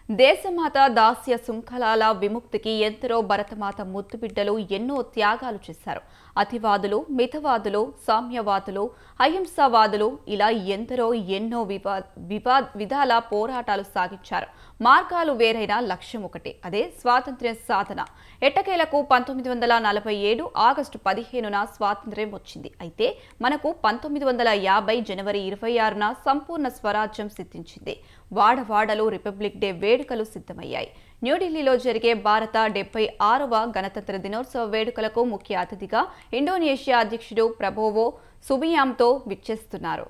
దేశమాత దాస్య శృంఖలాల విముక్తికి ఎందరో భరతమాత ముద్దుబిడ్డలు ఎన్నో త్యాగాలు చేశారు. అతివాదులు, మితవాదులు, సామ్యవాదులు, అహింసావాదులు ఇలా ఎందరో ఎన్నో విధాల పోరాటాలు సాగించారు. మార్గాలు వేరైన లక్ష్యం ఒకటే, అదే స్వాతంత్ర్య సాధన. ఎట్టకేలకు 1947 ఆగస్టు 15న స్వాతంత్ర్యం వచ్చింది. అయితే మనకు 1950 జనవరి 26న సంపూర్ణ స్వరాజ్యం సిద్ధించింది. వాడవాడలో రిపబ్లిక్ డే వేడుకలు సిద్ధమయ్యాయి. న్యూఢిల్లీలో జరిగే భారత 76వ గణతంత్ర దినోత్సవ వేడుకలకు ముఖ్య అతిథిగా ఇండోనేషియా అధ్యక్షుడు ప్రబోవో సుబియాంతో విచ్చేస్తున్నారు.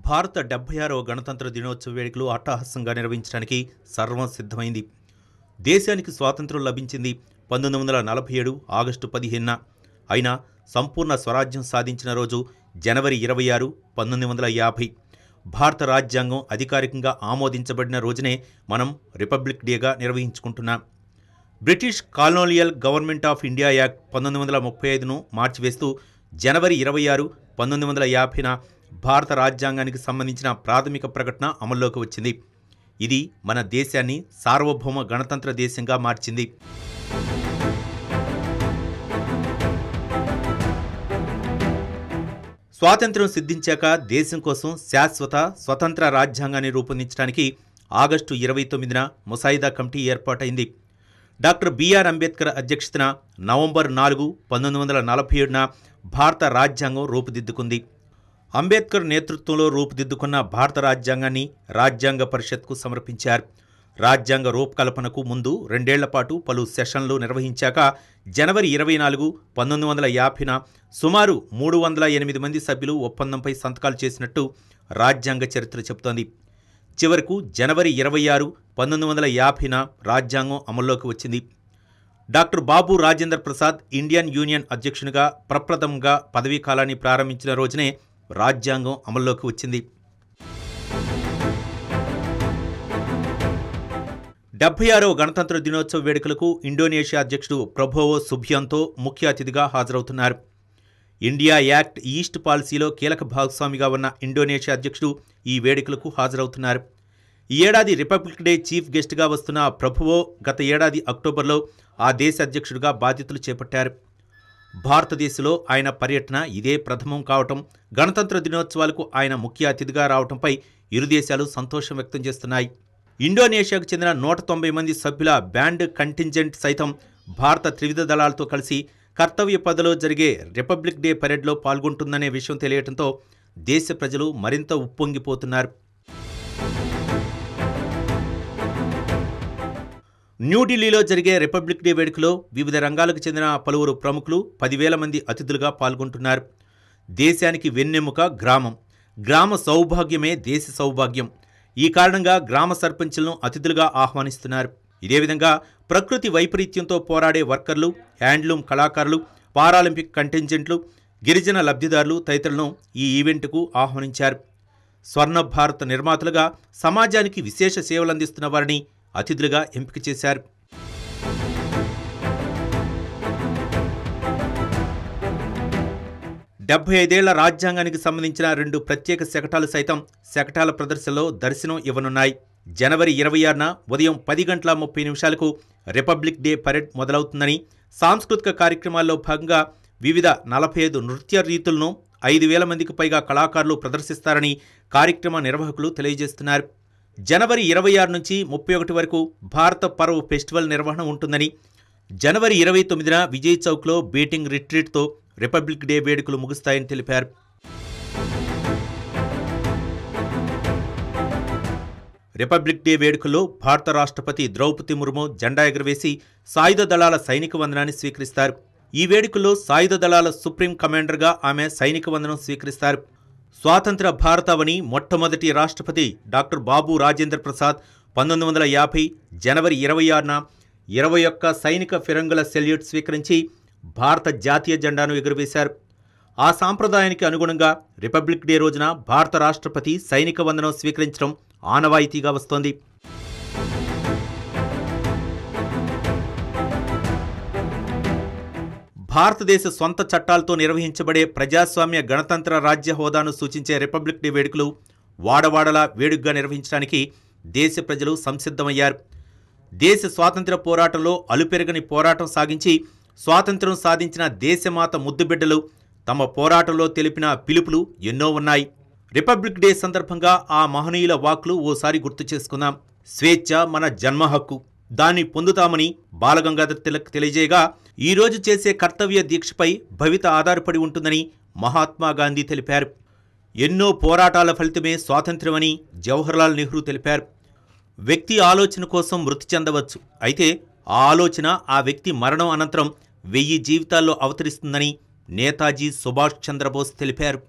భారత 76వ గణతంత్ర దినోత్సవ వేడుకలు అట్టహాసంగా నిర్వహించడానికి సర్వం సిద్ధమైంది. దేశానికి స్వాతంత్ర్యం లభించింది 1947 ఆగస్టు 15న. అయినా సంపూర్ణ స్వరాజ్యం సాధించిన రోజు జనవరి 26, 1950. భారత రాజ్యాంగం అధికారికంగా ఆమోదించబడిన రోజునే మనం రిపబ్లిక్ డేగా నిర్వహించుకుంటున్నాం. British colonial government of India act 1935ను మార్చివేస్తూ జనవరి 26, 1950న భారత రాజ్యాంగానికి సంబంధించిన ప్రాథమిక ప్రకటన అమల్లోకి వచ్చింది. ఇది మన దేశాన్ని సార్వభౌమ గణతంత్ర దేశంగా మార్చింది. స్వాతంత్ర్యం సిద్ధించాక దేశం కోసం శాశ్వత స్వతంత్ర రాజ్యాంగాన్ని రూపొందించడానికి ఆగస్టు 29న ముసాయిదా కమిటీ ఏర్పాటైంది. డాక్టర్ బిఆర్ అంబేద్కర్ అధ్యక్షతన నవంబర్ 4, 1947న భారత రాజ్యాంగం రూపుదిద్దుకుంది. అంబేద్కర్ నేతృత్వంలో రూపుదిద్దుకున్న భారత రాజ్యాంగాన్ని రాజ్యాంగ పరిషత్కు సమర్పించారు. రాజ్యాంగ రూపకల్పనకు ముందు 2 ఏళ్ల పాటు పలు సెషన్లు నిర్వహించాక జనవరి 24, 1950న సుమారు 308 మంది సభ్యులు ఒప్పందంపై సంతకాలు చేసినట్టు రాజ్యాంగ చరిత్ర చెబుతోంది. చివరకు జనవరి 26, 1950న రాజ్యాంగం అమల్లోకి వచ్చింది. Doctor Babu Rajendra Prasad Indian union అధ్యక్షునిగా ప్రప్రథమంగా పదవీ కాలాన్ని ప్రారంభించిన రోజునే రాజ్యాంగం అమల్లోకి వచ్చింది. 76వ గణతంత్ర దినోత్సవ వేడుకలకు ఇండోనేషియా అధ్యక్షుడు ప్రబోవో సుబియాంతో ముఖ్య అతిథిగా హాజరవుతున్నారు. ఇండియా యాక్ట్ ఈస్ట్ పాలసీలో కీలక భాగస్వామిగా ఉన్న ఇండోనేషియా అధ్యక్షుడు ఈ వేడుకలకు హాజరవుతున్నారు. ఈ ఏడాది రిపబ్లిక్ డే చీఫ్ గెస్ట్గా వస్తున్న ప్రబోవో గత ఏడాది అక్టోబర్లో ఆ దేశ అధ్యక్షుడిగా బాధ్యతలు చేపట్టారు. భారతదేశంలో ఆయన పర్యటన ఇదే ప్రథమం కావటం, గణతంత్ర దినోత్సవాలకు ఆయన ముఖ్య అతిథిగా రావడంపై ఇరు దేశాలు సంతోషం వ్యక్తం చేస్తున్నాయి. ఇండోనేషియాకు చెందిన 190 మంది సభ్యుల బ్యాండ్ కంటింజెంట్ సైతం భారత త్రివిధ దళాలతో కలిసి కర్తవ్య పథలో జరిగే రిపబ్లిక్ డే పరేడ్లో పాల్గొంటుందనే విషయం తెలియటంతో దేశ ప్రజలు మరింత ఉప్పొంగిపోతున్నారు. న్యూఢిల్లీలో జరిగే రిపబ్లిక్ డే వేడుకలో వివిధ రంగాలకు చెందిన పలువురు ప్రముఖులు 10,000 మంది అతిథులుగా పాల్గొంటున్నారు. దేశానికి వెన్నెముక గ్రామం. గ్రామ సౌభాగ్యమే దేశ సౌభాగ్యం. ఈ కారణంగా గ్రామ సర్పంచులను అతిథులుగా ఆహ్వానిస్తున్నారు. ఇదే విధంగా ప్రకృతి వైపరీత్యంతో పోరాడే వర్కర్లు, హ్యాండ్లూమ్ కళాకారులు, పారాలింపిక్ కంటింజెంట్లు, గిరిజన లబ్ధిదారులు తదితరులను ఈ ఈవెంట్కు ఆహ్వానించారు. స్వర్ణ భారత్ నిర్మాతలుగా సమాజానికి విశేష సేవలందిస్తున్న వారిని అతిథులుగా ఎంపిక చేశారు. డెబ్బై 75 ఏళ్ల రాజ్యాంగానికి సంబంధించిన 2 ప్రత్యేక శకటాలు సైతం శకటాల ప్రదర్శనలో దర్శనం ఇవ్వనున్నాయి. జనవరి 26న ఉదయం 10:30 రిపబ్లిక్ డే పరేడ్ మొదలవుతుందని, సాంస్కృతిక కార్యక్రమాల్లో భాగంగా వివిధ 45 నృత్య రీతులను 5,000 మందికి పైగా కళాకారులు ప్రదర్శిస్తారని కార్యక్రమ నిర్వాహకులు తెలియజేస్తున్నారు. జనవరి 26 నుంచి 31 వరకు భారత పర్వ్ ఫెస్టివల్ నిర్వహణ ఉంటుందని, జనవరి 29న విజయ్ చౌక్లో బీటింగ్ రిట్రీట్తో రిపబ్లిక్ డే వేడుకలు ముగుస్తాయని తెలిపారు. రిపబ్లిక్ డే వేడుకల్లో భారత రాష్ట్రపతి ద్రౌపది ముర్ము జెండా ఎగురవేసి సాయుధ దళాల సైనిక వందనాన్ని స్వీకరిస్తారు. ఈ వేడుకల్లో సాయుధ దళాల సుప్రీం కమాండర్గా ఆమె సైనిక వందనం స్వీకరిస్తారు. స్వాతంత్ర భారతావని మొట్టమొదటి రాష్ట్రపతి డాక్టర్ బాబు రాజేంద్ర ప్రసాద్ 1950 జనవరి 26న 21 సైనిక ఫిరంగుల సెల్యూట్ స్వీకరించి భారత జాతీయ జెండాను ఎగురవేశారు. ఆ సాంప్రదాయానికి అనుగుణంగా రిపబ్లిక్ డే రోజున భారత రాష్ట్రపతి సైనిక వందనం స్వీకరించడం ఆనవాయితీగా వస్తోంది. భారతదేశ సొంత చట్టాలతో నిర్వహించబడే ప్రజాస్వామ్య గణతంత్ర రాజ్య హోదాను సూచించే రిపబ్లిక్ డే వేడుకలు వాడవాడలా వేడుకగా నిర్వహించడానికి దేశ ప్రజలు సంసిద్ధమయ్యారు. దేశ స్వాతంత్ర్య పోరాటంలో అలుపెరగని పోరాటం సాగించి స్వాతంత్ర్యం సాధించిన దేశమాత ముద్దుబిడ్డలు తమ పోరాటంలో తెలిపిన పిలుపులు ఎన్నో ఉన్నాయి. రిపబ్లిక్ డే సందర్భంగా ఆ మహనీయుల వాక్కులు ఓసారి గుర్తు చేసుకుందాం. స్వేచ్ఛ మన జన్మ హక్కు, దాన్ని పొందుతామని బాలగంగాధర్ తిలక్ తెలియజేయగా, ఈరోజు చేసే కర్తవ్య దీక్షపై భవిత ఆధారపడి ఉంటుందని మహాత్మా గాంధీ తెలిపారు. ఎన్నో పోరాటాల ఫలితమే స్వాతంత్ర్యమని జవహర్లాల్ నెహ్రూ తెలిపారు. వ్యక్తి ఆలోచన కోసం మృతి చెందవచ్చు, అయితే ఆ ఆలోచన ఆ వ్యక్తి మరణం అనంతరం 1000 జీవితాల్లో అవతరిస్తుందని నేతాజీ సుభాష్ చంద్రబోస్ తెలిపారు.